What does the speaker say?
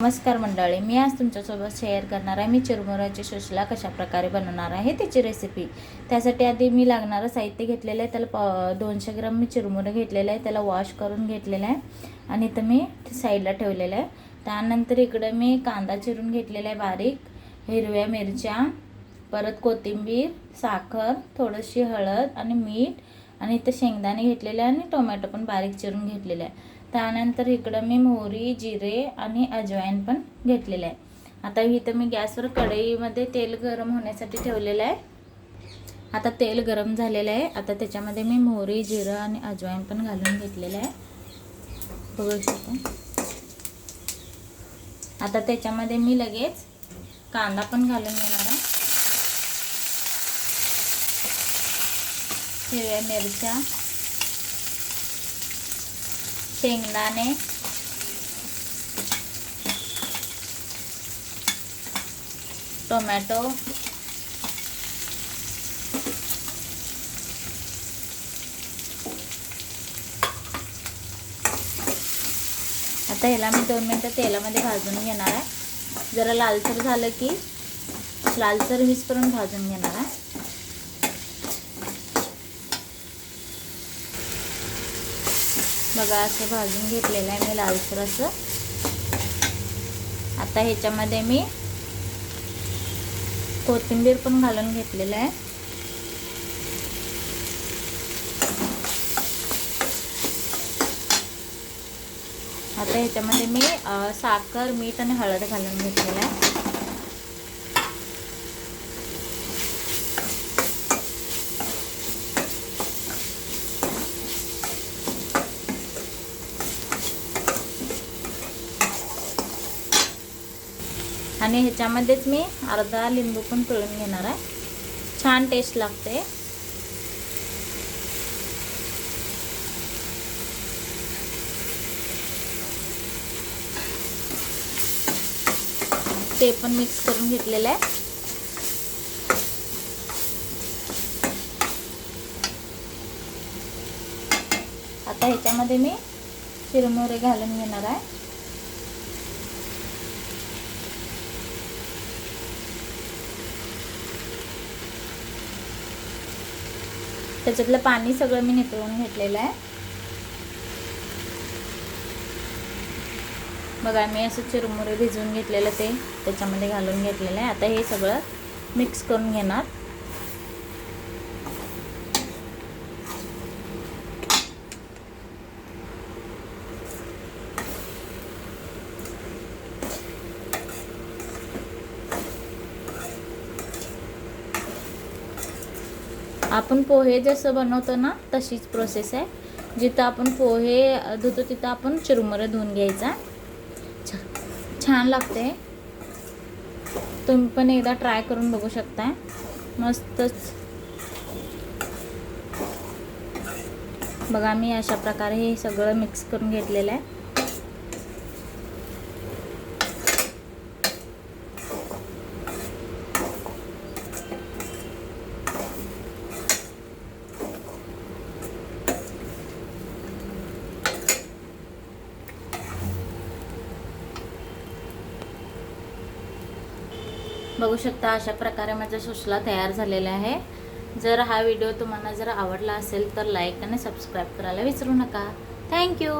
नमस्कार मंडळी, मी आज तुमच्यासोबत शेअर करणार आहे मी चिरमुऱ्याची सुसला कशा प्रकारे बनवणार आहे त्याची रेसिपी। त्यासाठी आधी मी लागणारं साहित्य घेतलेलं आहे। त्याला 200 ग्राम मी चिरमुरे घेतलेले आहे, त्याला वॉश करून घेतलेलं आहे आणि इथं मी साईडला ठेवलेलं आहे। त्यानंतर इकडे मी कांदा चिरून घेतलेला आहे बारीक, हिरव्या मिरच्या, परत कोथिंबीर, साखर, थोडीशी हळद आणि मीठ आणि इथं शेंगदाणे घेतलेले आहे आणि टोमॅटो पण बारीक चिरून घेतलेले आहे। त्यानंतर इकडं मी मोहरी, जिरे आणि अजवाईन पण घेतलेले आहे। आता इथं मी गॅसवर कढईमध्ये तेल गरम होण्यासाठी ठेवलेलं आहे। आता तेल गरम झालेलं आहे। आता त्याच्यामध्ये मी मोहरी, जिरे आणि अजवाईन पण घालून घेतलेलं आहे, बघू शकता। आता त्याच्यामध्ये मी लगेच कांदा पण घालून घेणार आहे, हिरव्या मिरच्या, शेंगदाणे, टोमॅटो, आता याला मी 2 मिनिटं तेलामध्ये भाजून घेणार आहे। जरा लालसर झालं की लालसर होईपर्यंत भाजून घेणार आहे। बघा असं भाजून घेतलेलं आहे मी लालसर असं। आता ह्याच्यामध्ये मी कोथिंबीर पण घालून घेतलेलं आहे। आता ह्याच्यामध्ये मी साखर, मीठ आणि हळद घालून घेतलेलं आहे। आणि ह्याच्यामध्येच मी अर्धा लिंबू पण पिळून घेणार आहे, छान टेस्ट लागते। ते पण मिक्स करून घेतलेलं आहे। आता ह्याच्यामध्ये मी चिरमुरे घालून घेणार आहे। त्याच्यातलं पाणी सगळं मी निथळून घेतलेलं आहे। बघा मी असं चिरमुरे भिजवून घेतलेलं ते त्याच्यामध्ये घालून घेतलेलं आहे। आता हे सगळं मिक्स करून घेणार। आपण पोहे जसं बनवतो ना तशीच प्रोसेस आहे। जिथं आपण पोहे धुतो तिथं आपण चिरमुरे धुवून घ्यायचा, छान लागते। तुम्ही पण एकदा ट्राय करून बघू शकता, मस्तच। बघा मी अशा प्रकारे हे सगळं मिक्स करून घेतलेलं आहे। बघू शकता अशा प्रकारे माझा सुसला तयार झालेला आहे। जर हा व्हिडिओ तुम्हाला जर आवडला असेल तर लाईक आणि सबस्क्राईब करायला विसरू नका। थँक्यू।